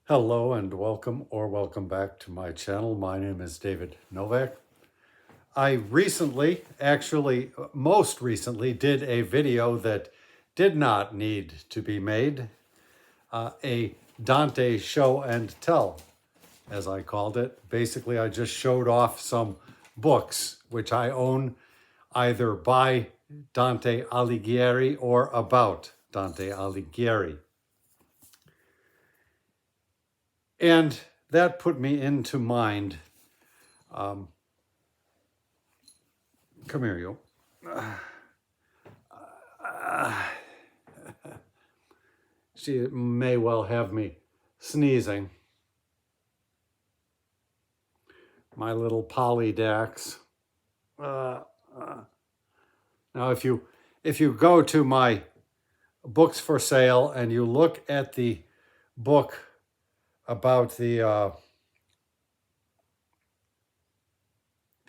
Hello and welcome back to my channel. My name is David Novak. I most recently did a video that did not need to be made, a Dante show and tell, as I called it. Basically, I just showed off some books which I own either by Dante Alighieri or about Dante Alighieri. And that put me into mind. Come here, you. She may well have me sneezing. My little polydax. Now, if you go to my books for sale and you look at the book about the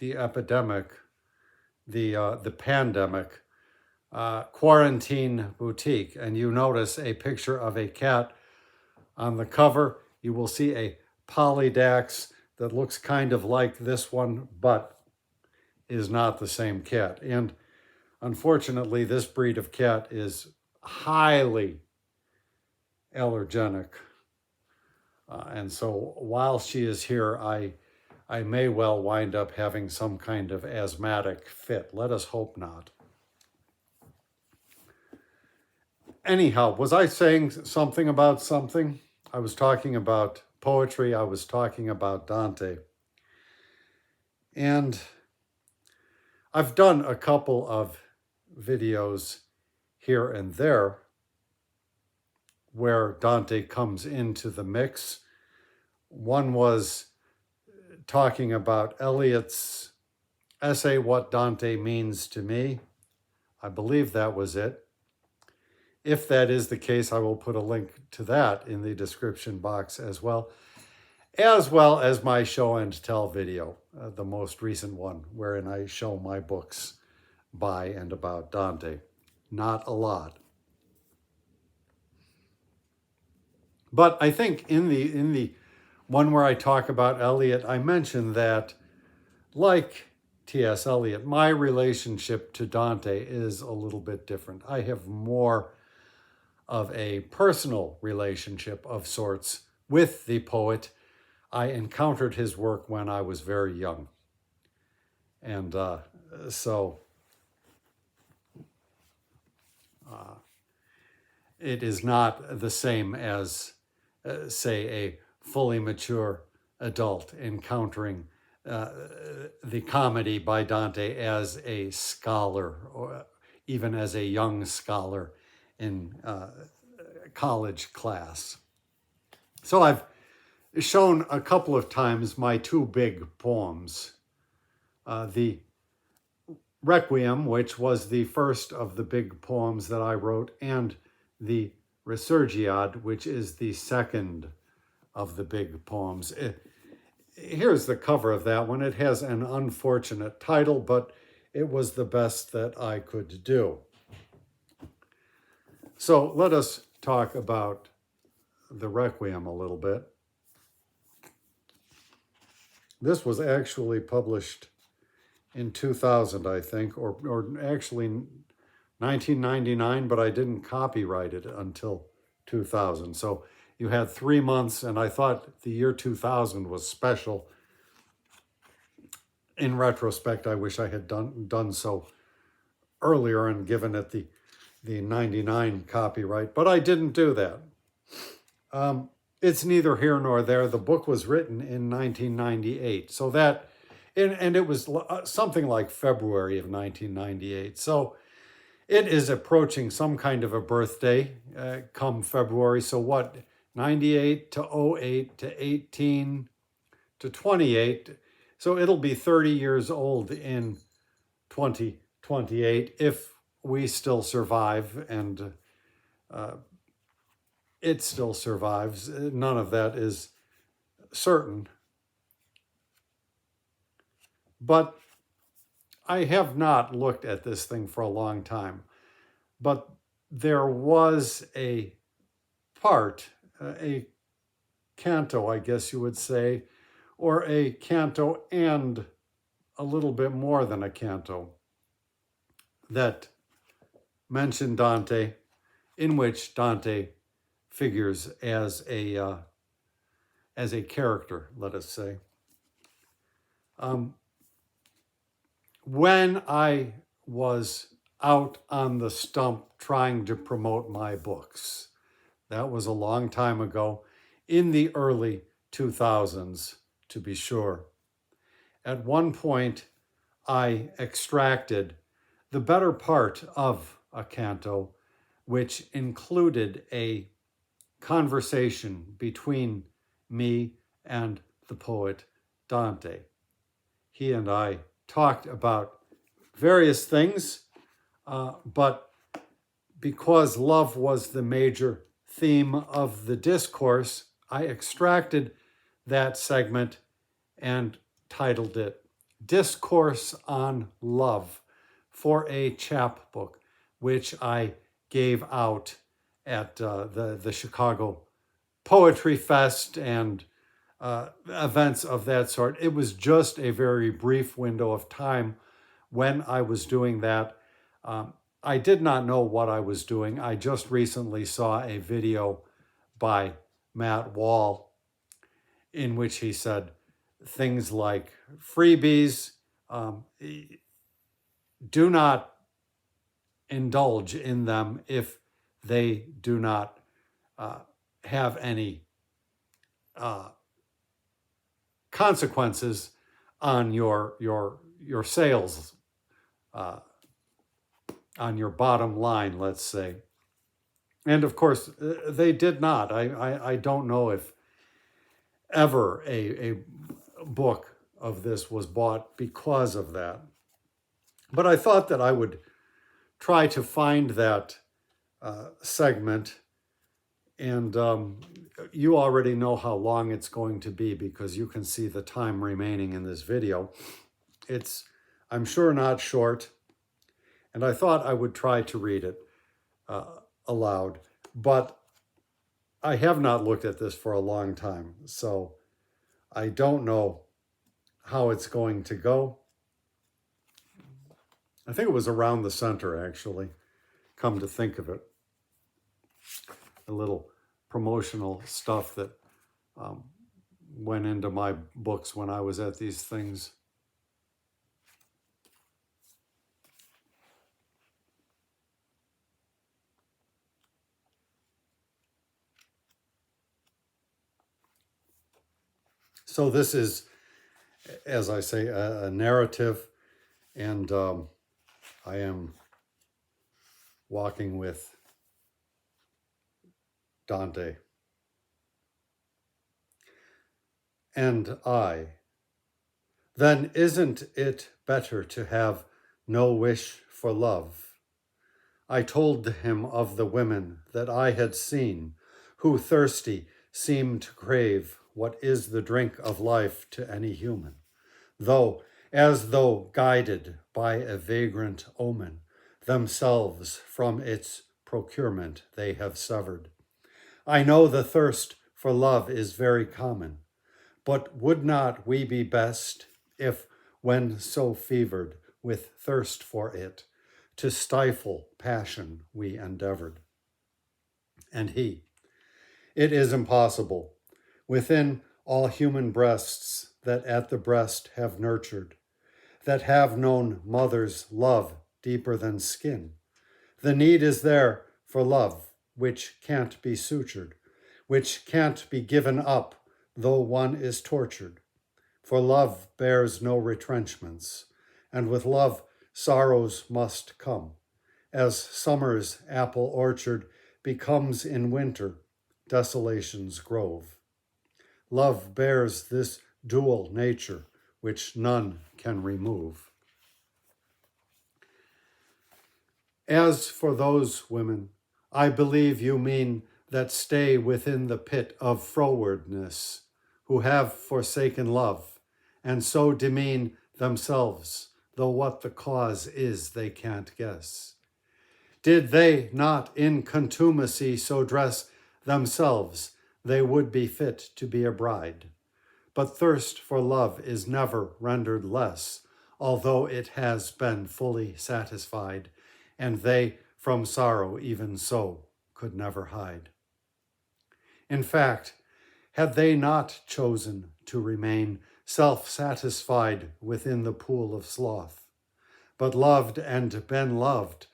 epidemic, the pandemic, Quarantine Boutique, and you notice a picture of a cat on the cover, you will see a polydax that looks kind of like this one, but is not the same cat. And unfortunately, this breed of cat is highly allergenic. And so while she is here, I may well wind up having some kind of asthmatic fit. Let us hope not. Anyhow, was I saying something about something? I was talking about poetry. I was talking about Dante. And I've done a couple of videos here and there where Dante comes into the mix. One was talking about Eliot's essay, What Dante Means to Me. I believe that was it. If that is the case, I will put a link to that in the description box as well as my show and tell video, the most recent one, wherein I show my books by and about Dante. Not a lot. But I think in the one where I talk about Eliot, I mentioned that, like T.S. Eliot, my relationship to Dante is a little bit different. I have more of a personal relationship of sorts with the poet. I encountered his work when I was very young. And so it is not the same as, say, a fully mature adult encountering the comedy by Dante as a scholar, or even as a young scholar in college class. So I've shown a couple of times my two big poems, the Requiem, which was the first of the big poems that I wrote, and the Resurgiad, which is the second of the big poems. Here's the cover of that one. It has an unfortunate title, but it was the best that I could do. So let us talk about the Requiem a little bit. This was actually published in 2000, I think, or actually 1999, but I didn't copyright it until 2000. So you had 3 months, and I thought the year 2000 was special. In retrospect, I wish I had done so earlier and given it the 99 copyright, but I didn't do that. It's neither here nor there. The book was written in 1998, so that, and it was something like February of 1998. So it is approaching some kind of a birthday come February. So what, 98 to 08 to 18 to 28. So it'll be 30 years old in 2028 if we still survive, and it still survives. None of that is certain. But I have not looked at this thing for a long time. But there was a part, a canto, I guess you would say, or a canto and a little bit more than a canto, that mention Dante, in which Dante figures as a character, let us say. When I was out on the stump trying to promote my books, that was a long time ago, in the early 2000s, to be sure. At one point, I extracted the better part of a canto, which included a conversation between me and the poet Dante. He and I talked about various things, but because love was the major theme of the discourse, I extracted that segment and titled it Discourse on Love for a chapbook, which I gave out at the Chicago Poetry Fest and events of that sort. It was just a very brief window of time when I was doing that. I did not know what I was doing. I just recently saw a video by Matt Wall in which he said things like freebies, do not indulge in them if they do not have any consequences on your sales, on your bottom line, let's say. And of course, they did not. I don't know if ever a book of this was bought because of that. But I thought that I would try to find that segment. And you already know how long it's going to be because you can see the time remaining in this video. It's, I'm sure, not short. And I thought I would try to read it aloud. But I have not looked at this for a long time, so I don't know how it's going to go. I think it was around the center, actually, come to think of it. A little promotional stuff that went into my books when I was at these things. So this is, as I say, a narrative, and I am walking with Dante. And I, then isn't it better to have no wish for love? I told him of the women that I had seen, who thirsty seemed to crave what is the drink of life to any human, though, as though guided by a vagrant omen, themselves from its procurement they have severed. I know the thirst for love is very common, but would not we be best if, when so fevered with thirst for it, to stifle passion we endeavored? And he, it is impossible, within all human breasts that at the breast have nurtured, that have known mother's love deeper than skin. The need is there for love, which can't be sutured, which can't be given up, though one is tortured. For love bears no retrenchments, and with love sorrows must come, as summer's apple orchard becomes in winter desolation's grove. Love bears this dual nature, which none can remove. As for those women, I believe you mean that stay within the pit of frowardness, who have forsaken love, and so demean themselves, though what the cause is they can't guess. Did they not in contumacy so dress themselves they would be fit to be a bride. But thirst for love is never rendered less, although it has been fully satisfied, and they from sorrow even so could never hide. In fact, had they not chosen to remain self-satisfied within the pool of sloth, but loved and been loved,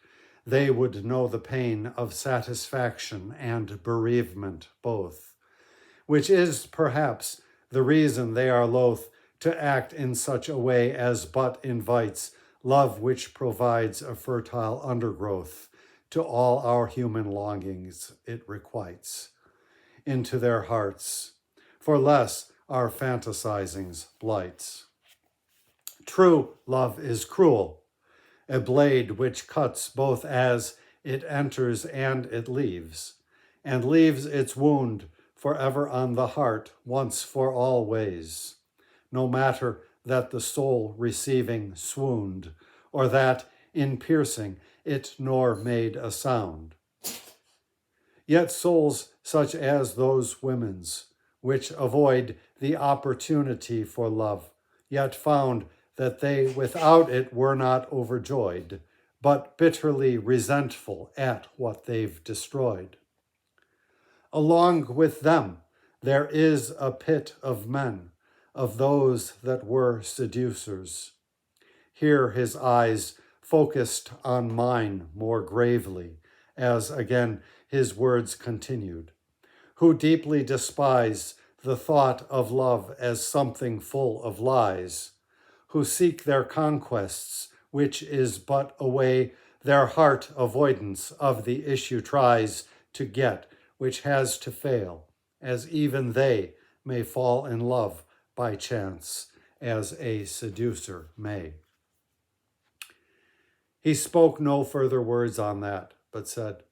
they would know the pain of satisfaction and bereavement both, which is perhaps the reason they are loath to act in such a way as but invites love which provides a fertile undergrowth to all our human longings it requites into their hearts, for less our fantasizings blights. True love is cruel, a blade which cuts both as it enters and it leaves its wound forever on the heart once for all ways, no matter that the soul receiving swooned, or that in piercing it nor made a sound. Yet souls such as those women's, which avoid the opportunity for love, yet found that they without it were not overjoyed, but bitterly resentful at what they've destroyed. Along with them, there is a pit of men, of those that were seducers. Here his eyes focused on mine more gravely, as again his words continued, who deeply despise the thought of love as something full of lies, who seek their conquests, which is but a way their heart avoidance of the issue tries to get, which has to fail, as even they may fall in love by chance, as a seducer may. He spoke no further words on that, but said,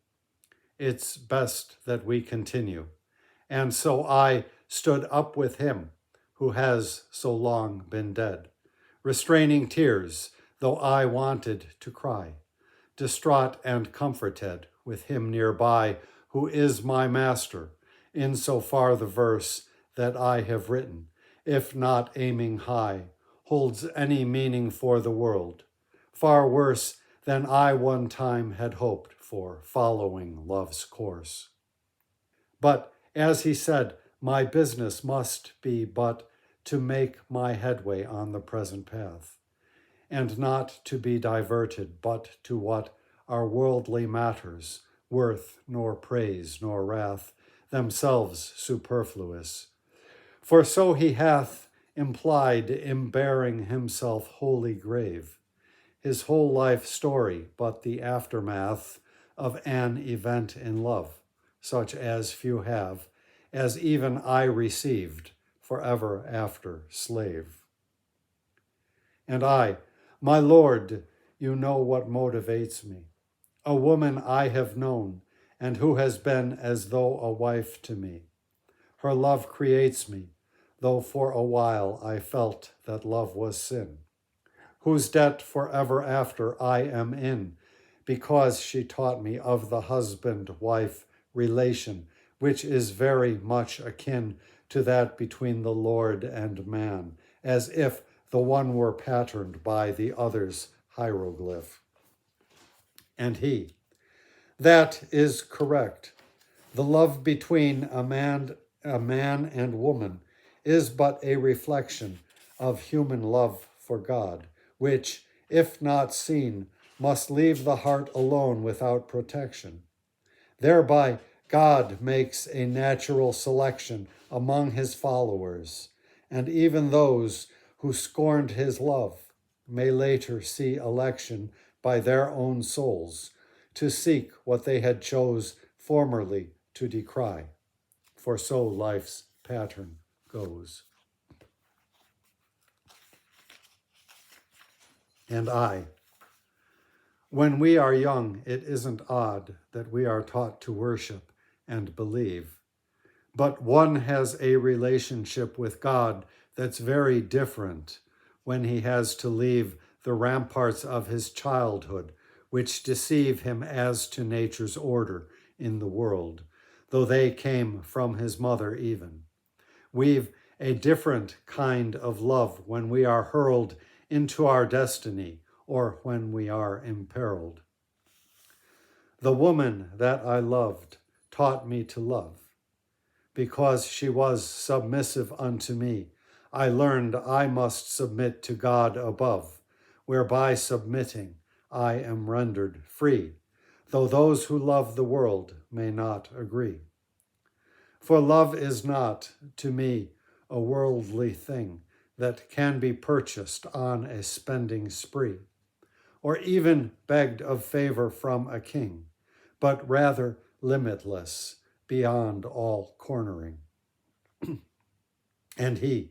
"It's best that we continue." And so I stood up with him who has so long been dead, restraining tears, though I wanted to cry, distraught and comforted with him nearby, who is my master, in so far the verse that I have written, if not aiming high, holds any meaning for the world, far worse than I one time had hoped for, following love's course. But as he said, my business must be but to make my headway on the present path, and not to be diverted but to what are worldly matters, worth nor praise nor wrath, themselves superfluous. For so he hath implied in bearing himself wholly grave, his whole life story but the aftermath of an event in love, such as few have, as even I received, forever after slave. And I, my Lord, you know what motivates me, a woman I have known, and who has been as though a wife to me. Her love creates me, though for a while I felt that love was sin, whose debt forever after I am in, because she taught me of the husband-wife relation, which is very much akin to that between the Lord and man, as if the one were patterned by the other's hieroglyph. And he, that is correct. The love between a man and woman is but a reflection of human love for God, which, if not seen, must leave the heart alone without protection. Thereby, God makes a natural selection among his followers, and even those who scorned his love may later see election by their own souls to seek what they had chose formerly to decry. For so life's pattern goes. And I, when we are young, it isn't odd that we are taught to worship and believe. But one has a relationship with God that's very different when he has to leave the ramparts of his childhood, which deceive him as to nature's order in the world, though they came from his mother even. We've a different kind of love when we are hurled into our destiny or when we are imperiled. The woman that I loved taught me to love. Because she was submissive unto me, I learned I must submit to God above, whereby submitting I am rendered free, though those who love the world may not agree. For love is not, to me, a worldly thing that can be purchased on a spending spree, or even begged of favor from a king, but rather limitless, beyond all cornering. And he,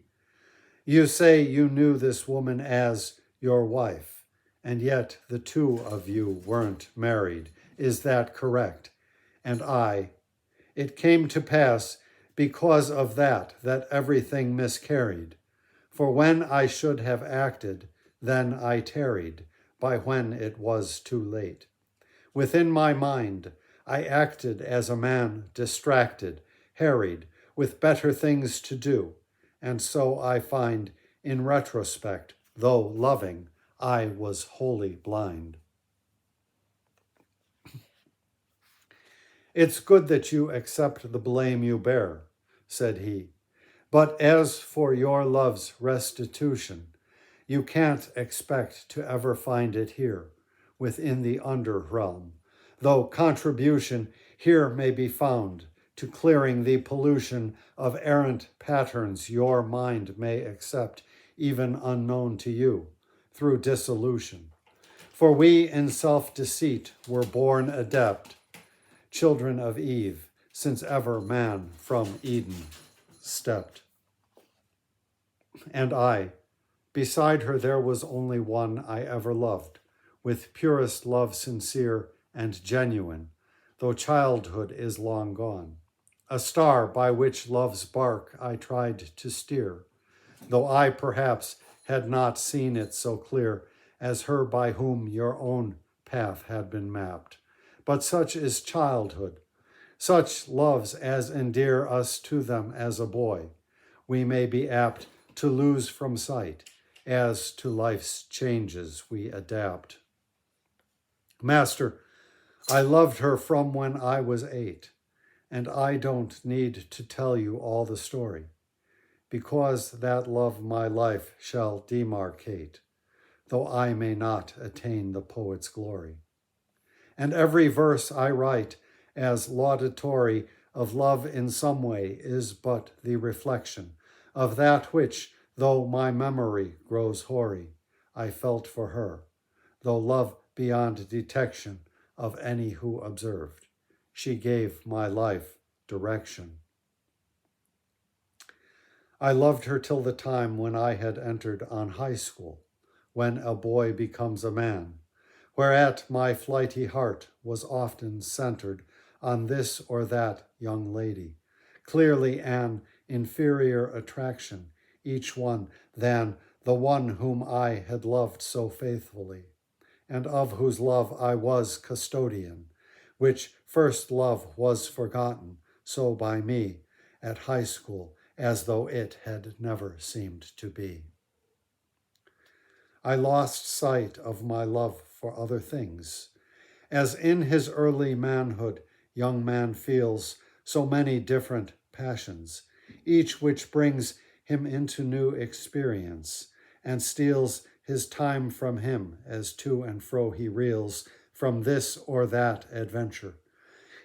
you say you knew this woman as your wife, and yet the two of you weren't married. Is that correct? And it came to pass because of that everything miscarried. For when I should have acted, then I tarried, by when it was too late. Within my mind, I acted as a man distracted, harried, with better things to do, and so I find, in retrospect, though loving, I was wholly blind. It's good that you accept the blame you bear, said he, but as for your love's restitution, you can't expect to ever find it here, within the under realm, though contribution here may be found to clearing the pollution of errant patterns your mind may accept, even unknown to you, through dissolution. For we in self-deceit were born adept, children of Eve, since ever man from Eden stepped. And beside her there was only one I ever loved, with purest love sincere and genuine, though childhood is long gone. A star by which love's bark I tried to steer, though I perhaps had not seen it so clear as her by whom your own path had been mapped. But such is childhood, such loves as endear us to them as a boy, we may be apt to lose from sight, as to life's changes we adapt. Master, I loved her from when I was 8, and I don't need to tell you all the story, because that love my life shall demarcate, though I may not attain the poet's glory. And every verse I write as laudatory of love in some way is but the reflection of that which, though my memory grows hoary, I felt for her, though love beyond detection of any who observed. She gave my life direction. I loved her till the time when I had entered on high school, when a boy becomes a man, whereat my flighty heart was often centered on this or that young lady, clearly an inferior attraction, each one than the one whom I had loved so faithfully, and of whose love I was custodian, which first love was forgotten, so by me, at high school, as though it had never seemed to be. I lost sight of my love for other things, as in his early manhood young man feels so many different passions, each which brings him into new experience, and steals his time from him as to and fro he reels from this or that adventure.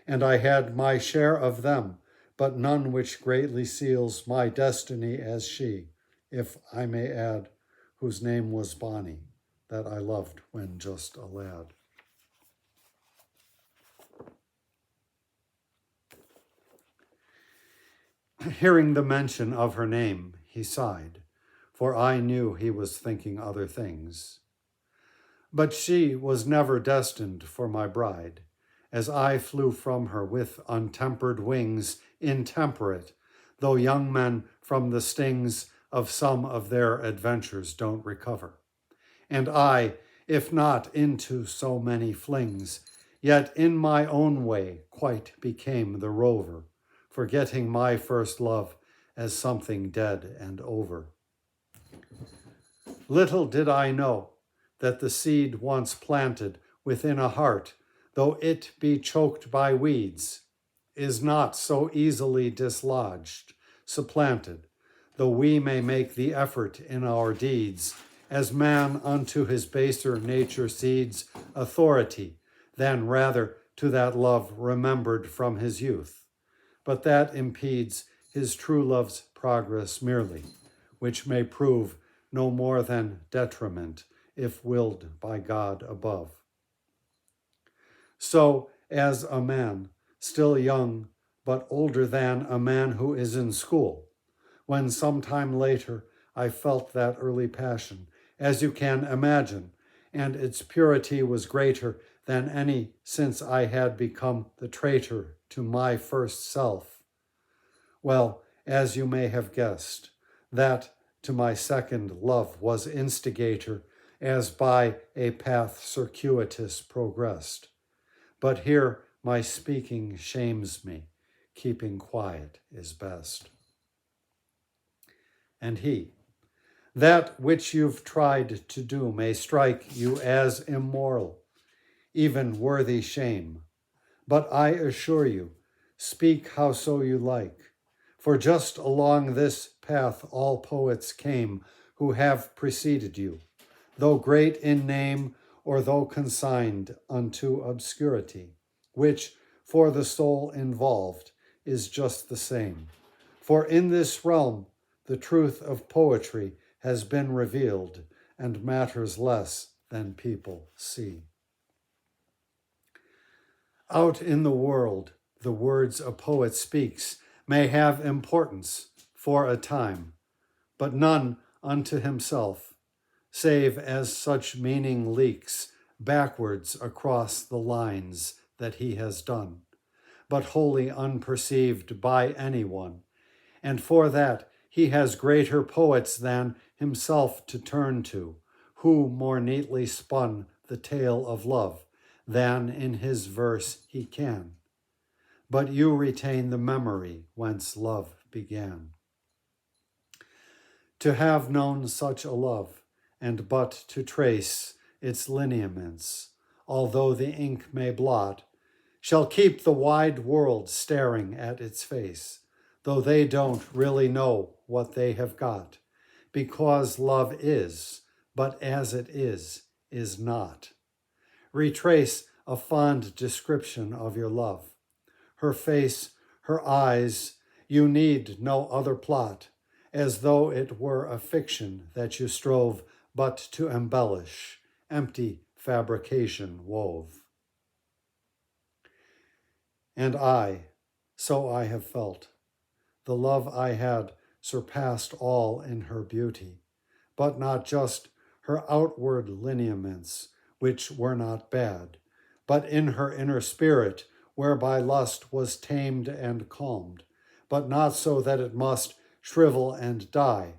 And I had my share of them, but none which greatly seals my destiny as she, if I may add, whose name was Bonnie, that I loved when just a lad. Hearing the mention of her name, he sighed, for I knew he was thinking other things. But she was never destined for my bride, as I flew from her with untempered wings, intemperate, though young men from the stings of some of their adventures don't recover. And I, if not into so many flings, yet in my own way quite became the rover, forgetting my first love as something dead and over. Little did I know that the seed once planted within a heart, though it be choked by weeds, is not so easily dislodged, supplanted, though we may make the effort in our deeds, as man unto his baser nature cedes authority, than rather to that love remembered from his youth. But that impedes his true love's progress merely, which may prove no more than detriment, if willed by God above. So, as a man, still young, but older than a man who is in school, when some time later I felt that early passion, as you can imagine, and its purity was greater than any since I had become the traitor to my first self. Well, as you may have guessed, that to my second love was instigator, as by a path circuitous progressed. But here my speaking shames me, keeping quiet is best. And he, that which you've tried to do may strike you as immoral, even worthy shame. But I assure you, speak howso you like, for just along this path all poets came who have preceded you, though great in name or though consigned unto obscurity, which for the soul involved is just the same. For in this realm the truth of poetry has been revealed and matters less than people see. Out in the world, the words a poet speaks may have importance for a time, but none unto himself, save as such meaning leaks backwards across the lines that he has done, but wholly unperceived by anyone, and for that he has greater poets than himself to turn to, who more neatly spun the tale of love than in his verse he can. But you retain the memory whence love began. To have known such a love, and but to trace its lineaments, although the ink may blot, shall keep the wide world staring at its face, though they don't really know what they have got, because love is, but as it is not. Retrace a fond description of your love. Her face, her eyes, you need no other plot, as though it were a fiction that you strove but to embellish, empty fabrication wove. And so I have felt, the love I had surpassed all in her beauty, but not just her outward lineaments, which were not bad, but in her inner spirit, whereby lust was tamed and calmed, but not so that it must shrivel and die,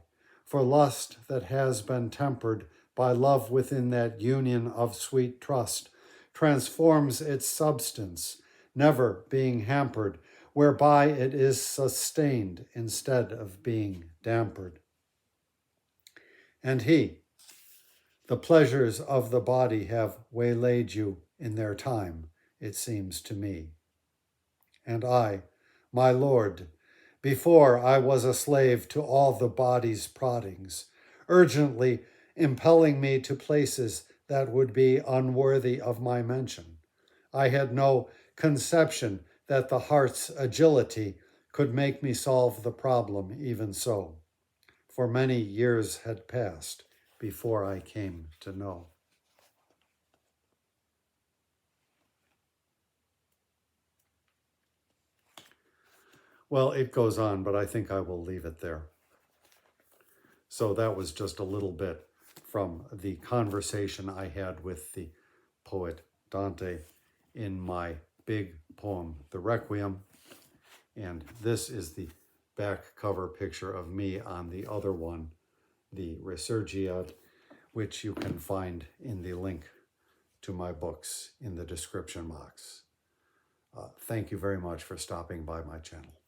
for lust that has been tempered by love within that union of sweet trust transforms its substance, never being hampered, whereby it is sustained instead of being dampered. And the pleasures of the body have waylaid you in their time, it seems to me. And I, my Lord, before I was a slave to all the body's proddings, urgently impelling me to places that would be unworthy of my mention, I had no conception that the heart's agility could make me solve the problem even so, for many years had passed before I came to know. Well, it goes on, but I think I will leave it there. So that was just a little bit from the conversation I had with the poet Dante in my big poem, The Requiem. And this is the back cover picture of me on the other one, the Resurgiat, which you can find in the link to my books in the description box. Thank you very much for stopping by my channel.